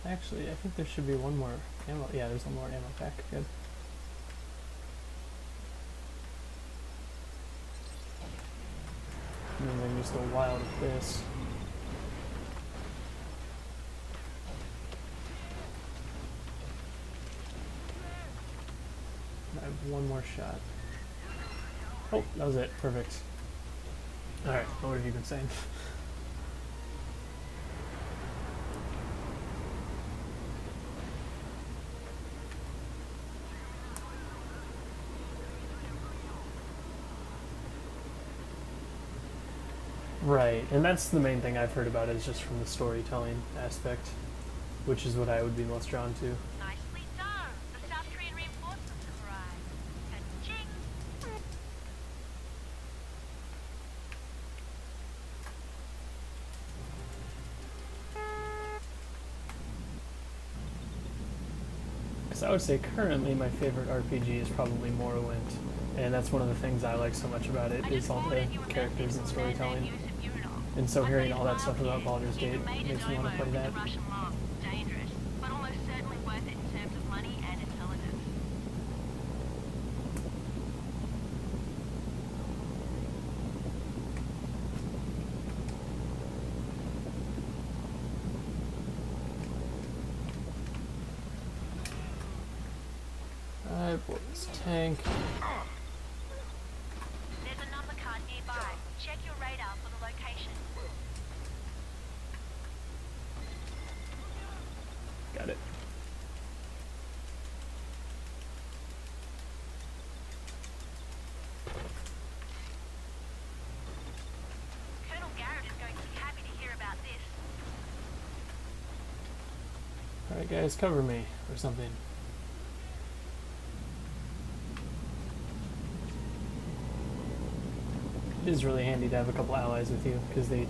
Actually, I think there should be one more ammo. Yeah, there's one more ammo pack. Good. And then I can just go wild with this. I have one more shot. Oh, that was it. Perfect. Alright, what have you been saying? Right, and that's the main thing I've heard about is just from the storytelling aspect, which is what I would be most drawn to. Nicely done. The South Korean reinforcements have arrived. Ka-ching. Because I would say currently my favorite RPG is probably Morrowind, and that's one of the things I like so much about it is all the characters and storytelling. And so hearing all that stuff about Baldur's Gate makes me want to play that. Dangerous, but almost certainly worth it in terms of money and intelligence. Alright, boys, tank. There's a number card nearby. Check your radar for the location. Got it. Colonel Garrett is going to be happy to hear about this. Alright guys, cover me, or something. It is really handy to have a couple allies with you, because they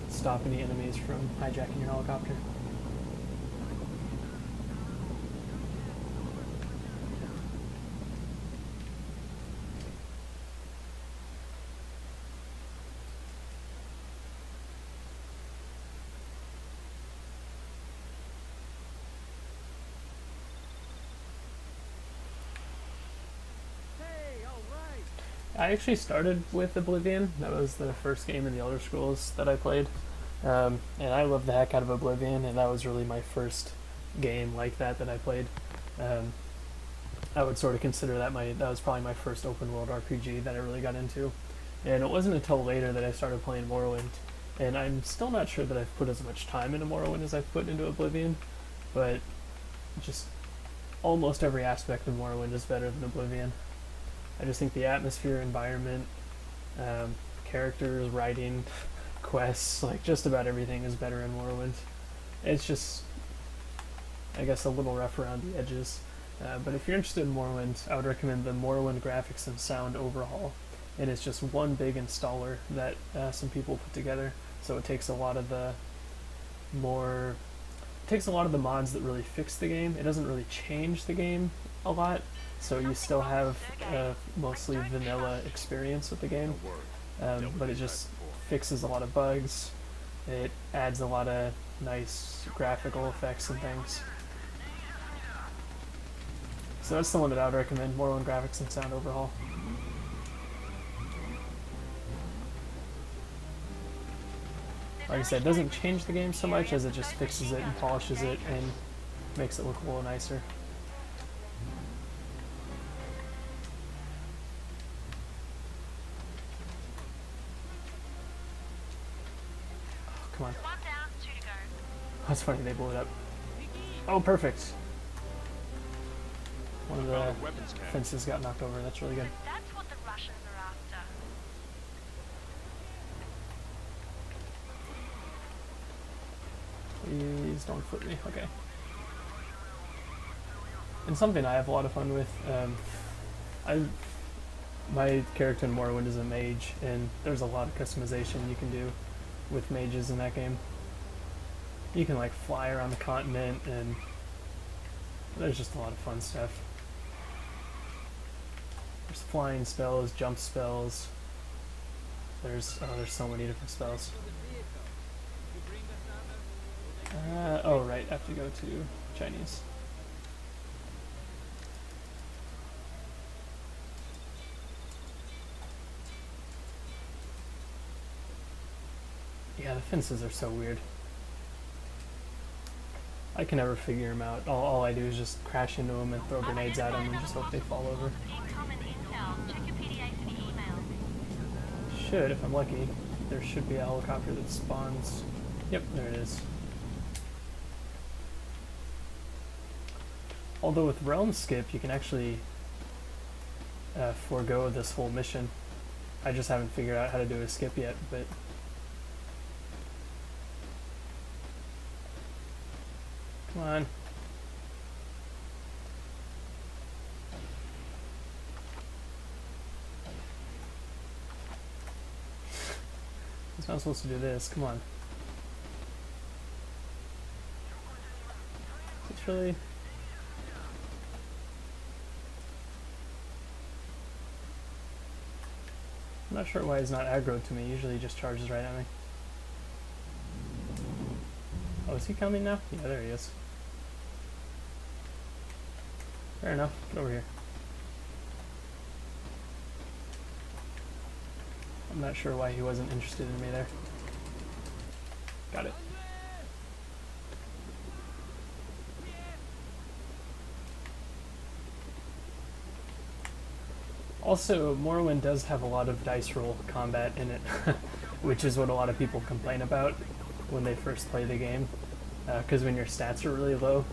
stop any enemies from hijacking your helicopter. I actually started with Oblivion. That was the first game in the Elder Scrolls that I played. And I loved the heck out of Oblivion, and that was really my first game like that I played. I would sort of consider that that was probably my first open world RPG that I really got into. And it wasn't until later that I started playing Morrowind. And I'm still not sure that I've put as much time into Morrowind as I've put into Oblivion, but just almost every aspect of Morrowind is better than Oblivion. I just think the atmosphere, environment, characters, writing, quests, like just about everything is better in Morrowind. It's just, I guess, a little rough around the edges. But if you're interested in Morrowind, I would recommend the Morrowind Graphics and Sound Overhaul. And it's just one big installer that some people put together. So it takes a lot of the mods that really fix the game. It doesn't really change the game a lot. So you still have a mostly vanilla experience with the game, but it just fixes a lot of bugs. It adds a lot of nice graphical effects and things. So that's the one that I would recommend, Morrowind Graphics and Sound Overhaul. Like I said, it doesn't change the game so much as it just fixes it and polishes it and makes it look a little nicer. Come on. One down, two to go. That's funny, they blew it up. Oh, perfect. One of the fences got knocked over. That's really good. That's what the Russians are after. Please don't flip me. Okay. And something I have a lot of fun with. My character in Morrowind is a mage, and there's a lot of customization you can do with mages in that game. You can like fly around the continent, and there's just a lot of fun stuff. There's flying spells, jump spells. There's so many different spells. Oh, right, I have to go to Chinese. Yeah, the fences are so weird. I can never figure them out. All I do is just crash into them and throw grenades at them and just hope they fall over. Incoming intel. Check your PDA for the email. Should, if I'm lucky. There should be a helicopter that spawns. Yep, there it is. Although with Realm Skip, you can actually forego this whole mission. I just haven't figured out how to do a skip yet, but... Come on. It's not supposed to do this, come on. It's really... I'm not sure why he's not aggroed to me. Usually he just charges right at me. Oh, is he coming now? Yeah, there he is. Fair enough. Get over here. I'm not sure why he wasn't interested in me there. Got it. Also, Morrowind does have a lot of dice roll combat in it, which is what a lot of people complain about when they first play the game. Because when your stats are really low,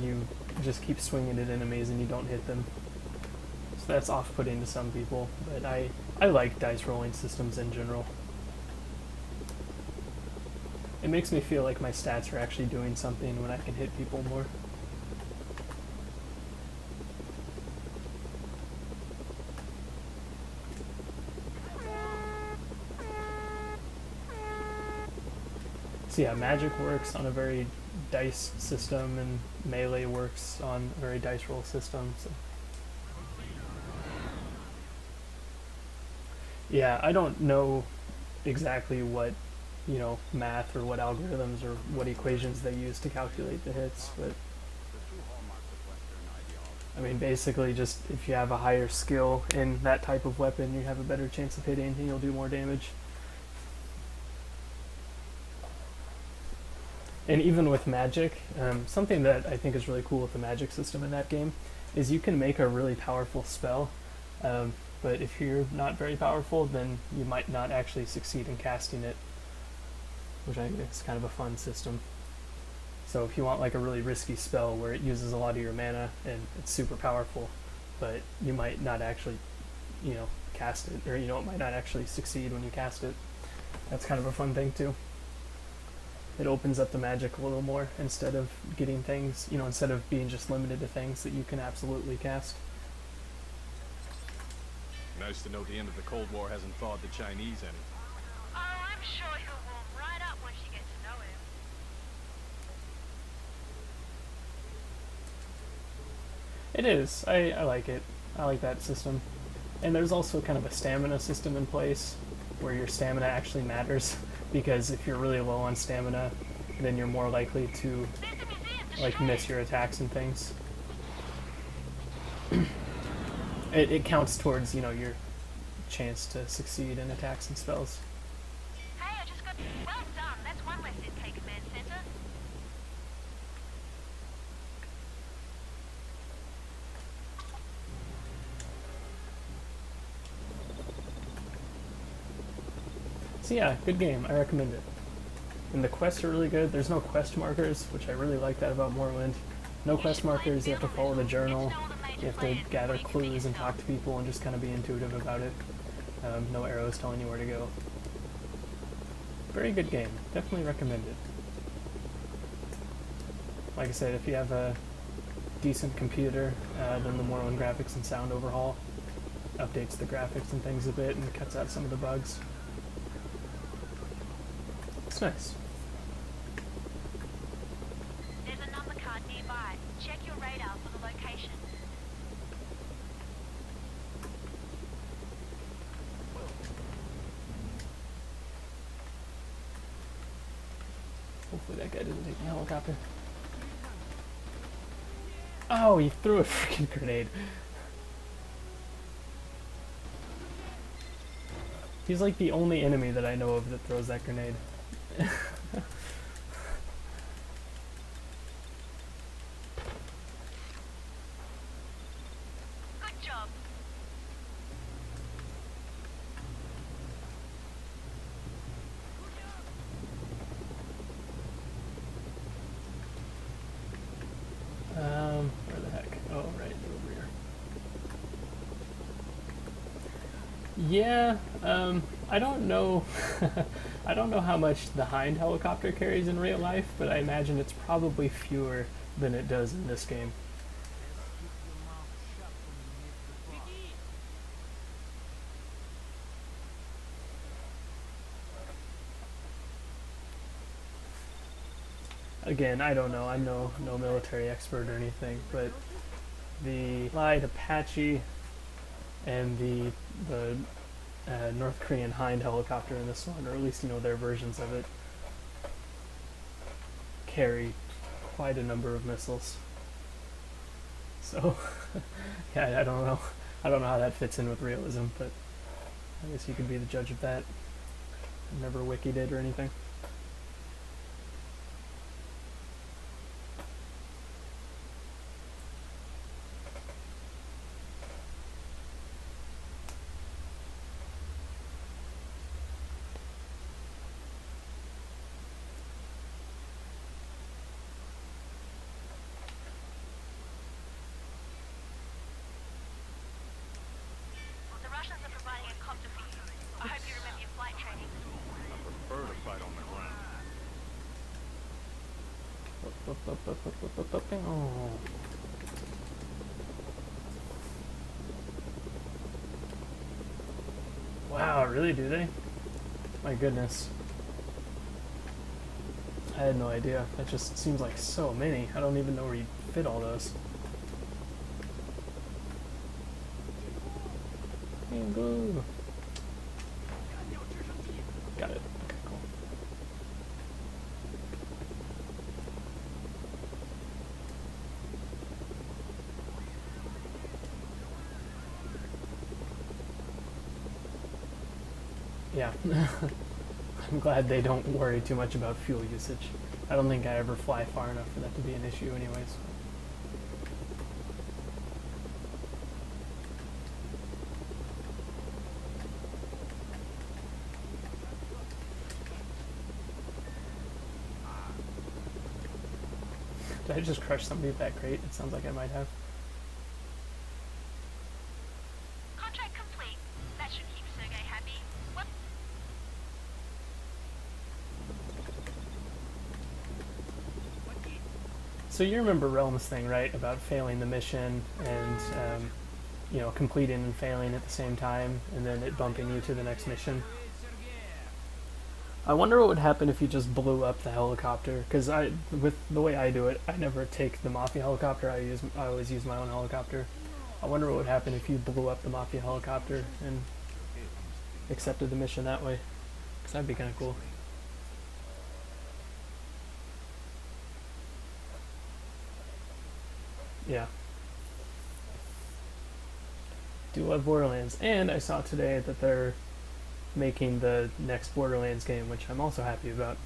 you just keep swinging at enemies and you don't hit them. So that's off-putting to some people, but I like dice rolling systems in general. It makes me feel like my stats are actually doing something when I can hit people more. So yeah, magic works on a very dice system, and melee works on a very dice roll system. So. Yeah, I don't know exactly what, math or what algorithms or what equations they use to calculate the hits, but I mean, basically just if you have a higher skill in that type of weapon, you have a better chance of hitting and you'll do more damage. And even with magic, something that I think is really cool with the magic system in that game is you can make a really powerful spell, but if you're not very powerful, then you might not actually succeed in casting it, which I think is kind of a fun system. So if you want like a really risky spell where it uses a lot of your mana and it's super powerful, but you might not actually, cast it, or it might not actually succeed when you cast it, that's kind of a fun thing too. It opens up the magic a little more instead of getting things, instead of being just limited to things that you can absolutely cast. Nice to know the end of the Cold War hasn't thawed the Chinese any. Oh, I'm sure he'll warm right up once you get to know him. It is. I like it. I like that system. And there's also kind of a stamina system in place where your stamina actually matters, because if you're really low on stamina, then you're more likely to miss your attacks and things. It counts towards, your chance to succeed in attacks and spells. Hey, I just got... Well done. That's one less SK command center. So yeah, good game. I recommend it. And the quests are really good. There's no quest markers, which I really like that about Morrowind. No quest markers, you have to follow the journal, you have to gather clues and talk to people and just kind of be intuitive about it. No arrows telling you where to go. Very good game. Definitely recommend it. Like I said, if you have a decent computer, then the Morrowind graphics and sound overhaul updates the graphics and things a bit and cuts out some of the bugs. It's nice. There's a number card nearby. Check your radar for the location. Hopefully that guy doesn't take the helicopter. Oh, he threw a freaking grenade. He's like the only enemy that I know of that throws that grenade. Good job. Where the heck? Oh, right, over here. Yeah, I don't know. I don't know how much the Hind helicopter carries in real life, but I imagine it's probably fewer than it does in this game. Again, I don't know. I'm no military expert or anything, but the Light Apache and the North Korean Hind helicopter in this one, or at least their versions of it, carry quite a number of missiles. So, yeah, I don't know. I don't know how that fits in with realism, but I guess you could be the judge of that. I've never wikied it or anything. The Russians are providing a copter for you. I hope you remember your flight training. I prefer to fight on the ground. Oh. Wow, really, do they? My goodness. I had no idea. That just seems like so many. I don't even know where you'd fit all those. Go. Got it. Okay, cool. Yeah. I'm glad they don't worry too much about fuel usage. I don't think I ever fly far enough for that to be an issue anyways. Did I just crush somebody with that crate? It sounds like I might have. Contract complete. That should keep Sergei happy. What? So you remember Realm's thing, right? About failing the mission and, completing and failing at the same time, and then it bumping you to the next mission. I wonder what would happen if you just blew up the helicopter, because with the way I do it, I never take the Mafia helicopter, I always use my own helicopter. I wonder what would happen if you blew up the Mafia helicopter and accepted the mission that way, because that'd be kind of cool. Yeah. Do love Borderlands, and I saw today that they're making the next Borderlands game, which I'm also happy about.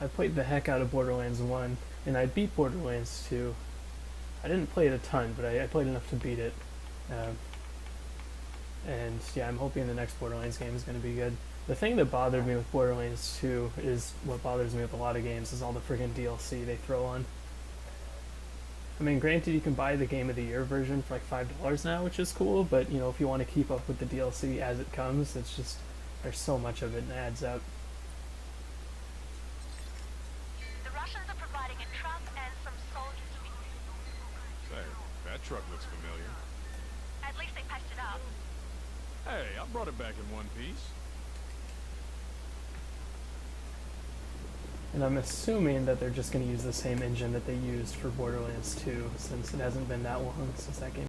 I played the heck out of Borderlands 1, and I beat Borderlands 2. I didn't play it a ton, but I played enough to beat it. And yeah, I'm hoping the next Borderlands game is going to be good. The thing that bothered me with Borderlands 2 is what bothers me with a lot of games, is all the friggin' DLC they throw on. I mean, granted, you can buy the Game of the Year version for like $5 now, which is cool, but if you want to keep up with the DLC as it comes, it's just, there's so much of it and it adds up. The Russians are providing a truck and some soldiers for you. Say, that truck looks familiar. At least they patched it up. Hey, I brought it back in one piece. And I'm assuming that they're just going to use the same engine that they used for Borderlands 2, since it hasn't been that long since that game